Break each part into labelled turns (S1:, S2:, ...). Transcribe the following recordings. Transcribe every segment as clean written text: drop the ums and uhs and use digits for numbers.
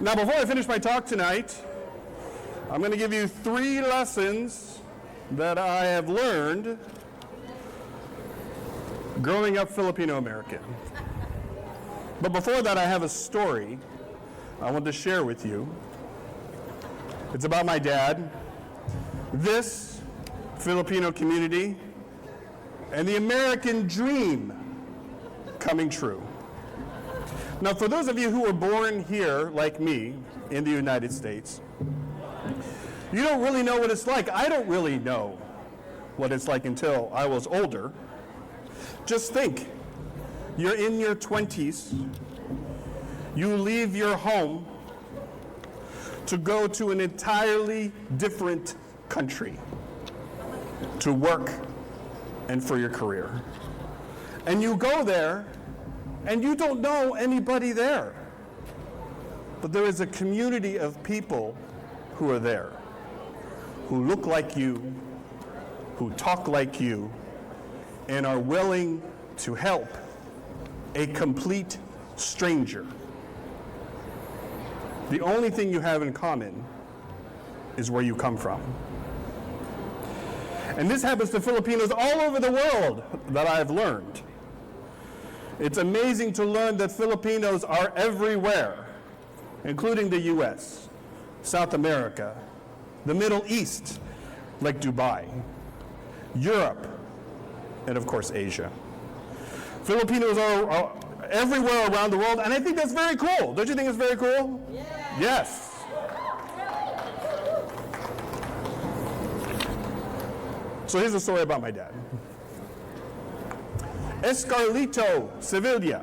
S1: Now, before I finish my talk tonight, I'm going to give you 3 lessons that I have learned growing up Filipino American. But before that, I have a story I want to share with you. It's about my dad, this Filipino community, and the American dream coming true. Now, for those of you who were born here, like me, in the United States, you don't really know what it's like. I don't really know what it's like until I was older. Just think, you're in your 20s, you leave your home to go to an entirely different country to work and for your career. And you go there, and you don't know anybody there. But there is a community of people who are there, who look like you, who talk like you, and are willing to help a complete stranger. The only thing you have in common is where you come from. And this happens to Filipinos all over the world that I've learned. It's amazing to learn that Filipinos are everywhere, including the US, South America, the Middle East, like Dubai, Europe, and of course Asia. Filipinos are everywhere around the world, and I think that's very cool. Don't you think it's very cool? Yeah. Yes. So here's a story about my dad. Escarlito Sevilla,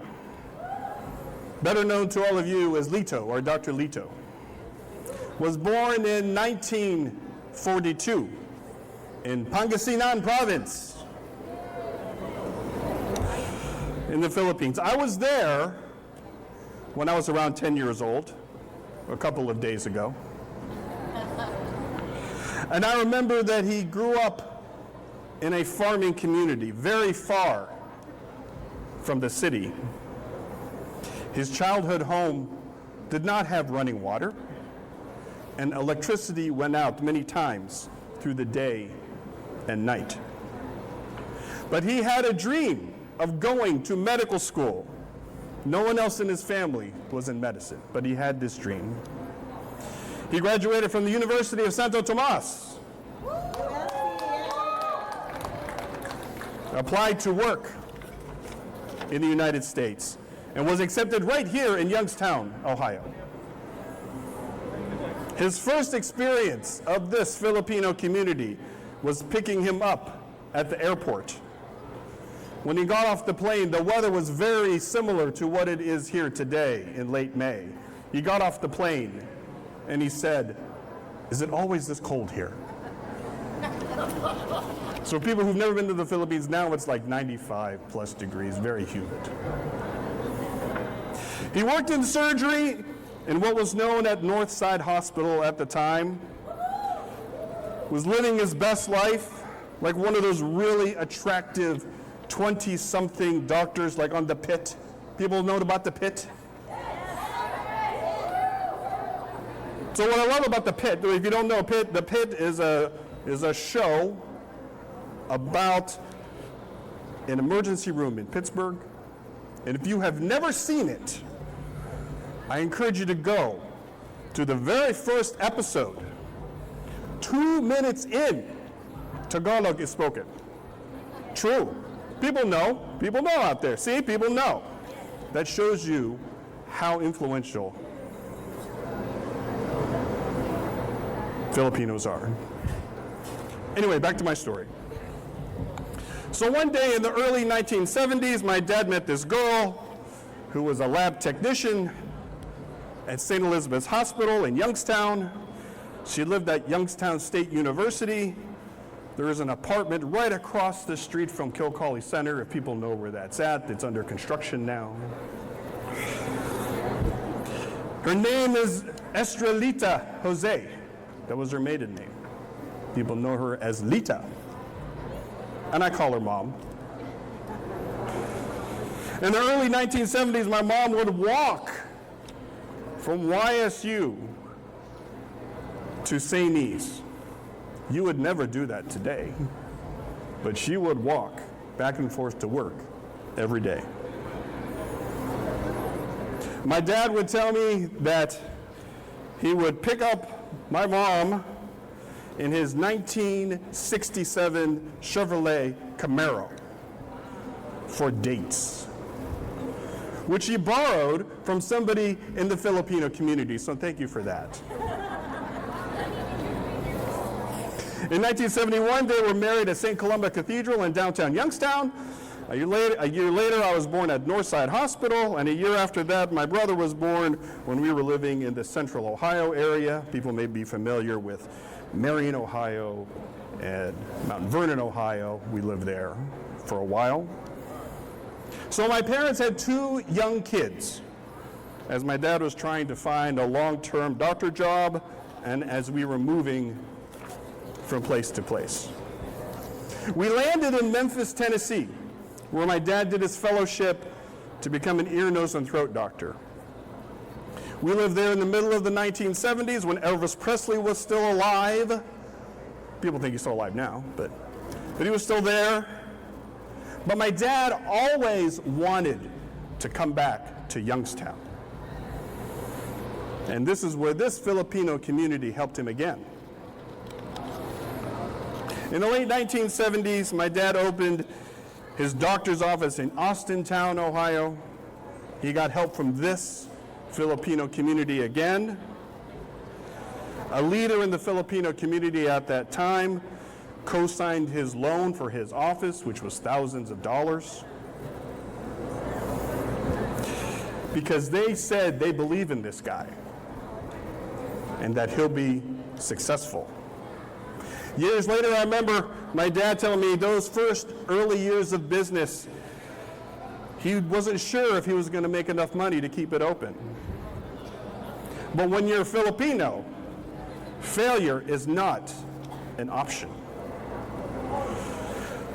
S1: better known to all of you as Lito or Dr. Lito, was born in 1942 in Pangasinan province in the Philippines. I was there when I was around 10 years old, a couple of days ago. And I remember that he grew up in a farming community very far from the city. His childhood home did not have running water, and electricity went out many times through the day and night. But he had a dream of going to medical school. No one else in his family was in medicine, but he had this dream. He graduated from the University of Santo Tomas, applied to work in the United States, and was accepted right here in Youngstown, Ohio. His first experience of this Filipino community was picking him up at the airport. When he got off the plane, the weather was very similar to what it is here today in late May. He got off the plane and he said, "Is it always this cold here?" So for people who've never been to the Philippines, now it's like 95 plus degrees, very humid. He worked in surgery in what was known at Northside Hospital at the time, was living his best life, like one of those really attractive 20-something doctors, like on The Pit. People know about The Pit? So what I love about The Pit, if you don't know Pit, The Pit is a show about an emergency room in Pittsburgh. And if you have never seen it, I encourage you to go to the very first episode. 2 minutes in, Tagalog is spoken. True. People know out there. See, people know. That shows you how influential Filipinos are. Anyway, back to my story. So one day in the early 1970s, my dad met this girl who was a lab technician at St. Elizabeth's Hospital in Youngstown. She lived at Youngstown State University. There is an apartment right across the street from Kilcawley Center, if people know where that's at. It's under construction now. Her name is Estrelita Jose. That was her maiden name. People know her as Lita. And I call her Mom. In the early 1970s, my mom would walk from YSU to St. E's. You would never do that today, but she would walk back and forth to work every day. My dad would tell me that he would pick up my mom in his 1967 Chevrolet Camaro for dates, which he borrowed from somebody in the Filipino community, so thank you for that. In 1971, they were married at St. Columba Cathedral in downtown Youngstown. A year later, I was born at Northside Hospital, and a year after that, my brother was born when we were living in the central Ohio area. People may be familiar with Marion, Ohio, and Mount Vernon, Ohio. We lived there for a while. So my parents had 2 young kids, as my dad was trying to find a long-term doctor job, and as we were moving from place to place. We landed in Memphis, Tennessee, where my dad did his fellowship to become an ear, nose, and throat doctor. We lived there in the middle of the 1970s when Elvis Presley was still alive. People think he's still alive now, but he was still there. But my dad always wanted to come back to Youngstown. And this is where this Filipino community helped him again. In the late 1970s, my dad opened his doctor's office in Austintown, Ohio. He got help from this Filipino community again. A leader in the Filipino community at that time co-signed his loan for his office, which was thousands of dollars, because they said they believe in this guy and that he'll be successful. Years later, I remember my dad telling me those first early years of business, he wasn't sure if he was going to make enough money to keep it open. But when you're Filipino, failure is not an option.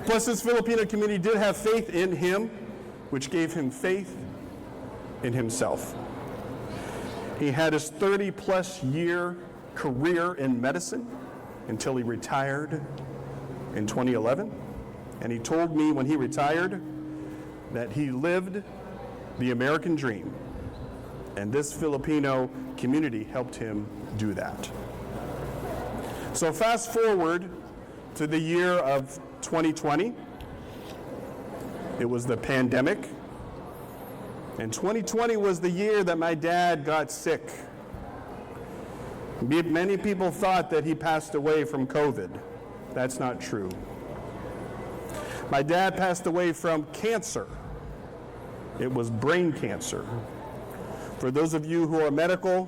S1: Plus, this Filipino community did have faith in him, which gave him faith in himself. He had his 30-plus year career in medicine until he retired in 2011. And he told me when he retired that he lived the American dream. And this Filipino community helped him do that. So fast forward to the year of 2020. It was the pandemic. And 2020 was the year that my dad got sick. Many people thought that he passed away from COVID. That's not true. My dad passed away from cancer. It was brain cancer. For those of you who are medical,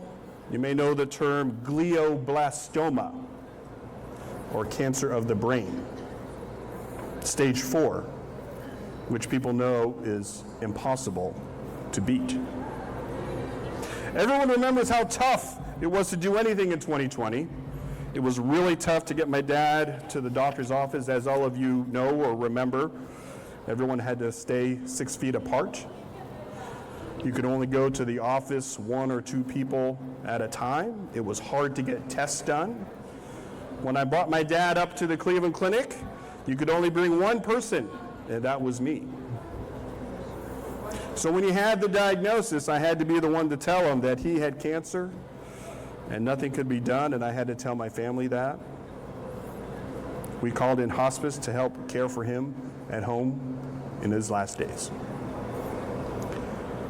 S1: you may know the term glioblastoma, or cancer of the brain. Stage 4, which people know is impossible to beat. Everyone remembers how tough it was to do anything in 2020. It was really tough to get my dad to the doctor's office, as all of you know or remember. Everyone had to stay 6 feet apart. You could only go to the office 1 or 2 people at a time. It was hard to get tests done. When I brought my dad up to the Cleveland Clinic, you could only bring 1 person, and that was me. So when he had the diagnosis, I had to be the one to tell him that he had cancer and nothing could be done, and I had to tell my family that. We called in hospice to help care for him at home in his last days.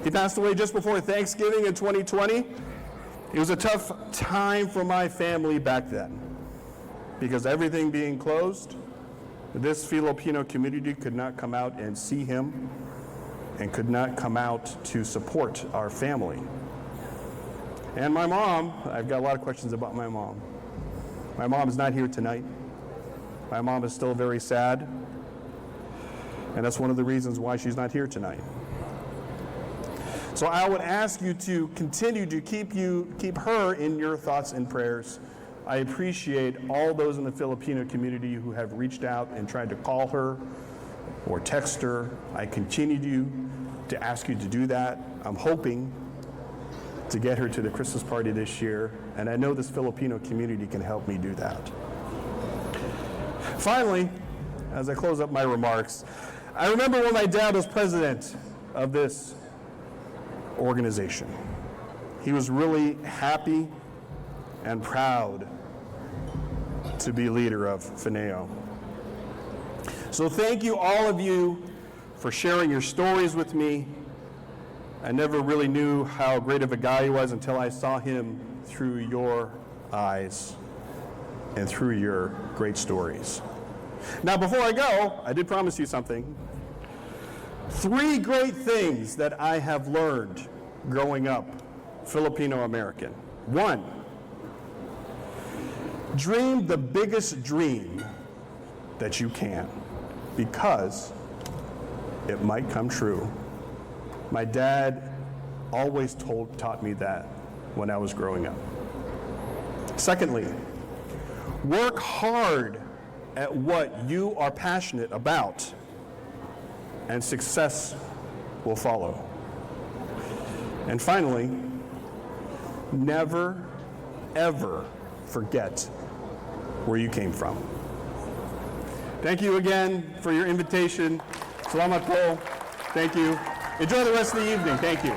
S1: He passed away just before Thanksgiving in 2020. It was a tough time for my family back then, because everything being closed, this Filipino community could not come out and see him and could not come out to support our family. And my mom, I've got a lot of questions about my mom. My mom is not here tonight. My mom is still very sad, and that's one of the reasons why she's not here tonight. So I would ask you to continue to keep her in your thoughts and prayers. I appreciate all those in the Filipino community who have reached out and tried to call her or text her. I continue to ask you to do that. I'm hoping to get her to the Christmas party this year, and I know this Filipino community can help me do that. Finally, as I close up my remarks, I remember when my dad was president of this organization. He was really happy and proud to be leader of Fineo. So thank you, all of you, for sharing your stories with me. I never really knew how great of a guy he was until I saw him through your eyes and through your great stories. Now, before I go, I did promise you something. 3 great things that I have learned growing up Filipino American. 1, dream the biggest dream that you can, because it might come true. My dad always taught me that when I was growing up. Secondly, work hard at what you are passionate about, and success will follow. And finally, never, ever forget where you came from. Thank you again for your invitation. Salamat po. Thank you. Enjoy the rest of the evening. Thank you.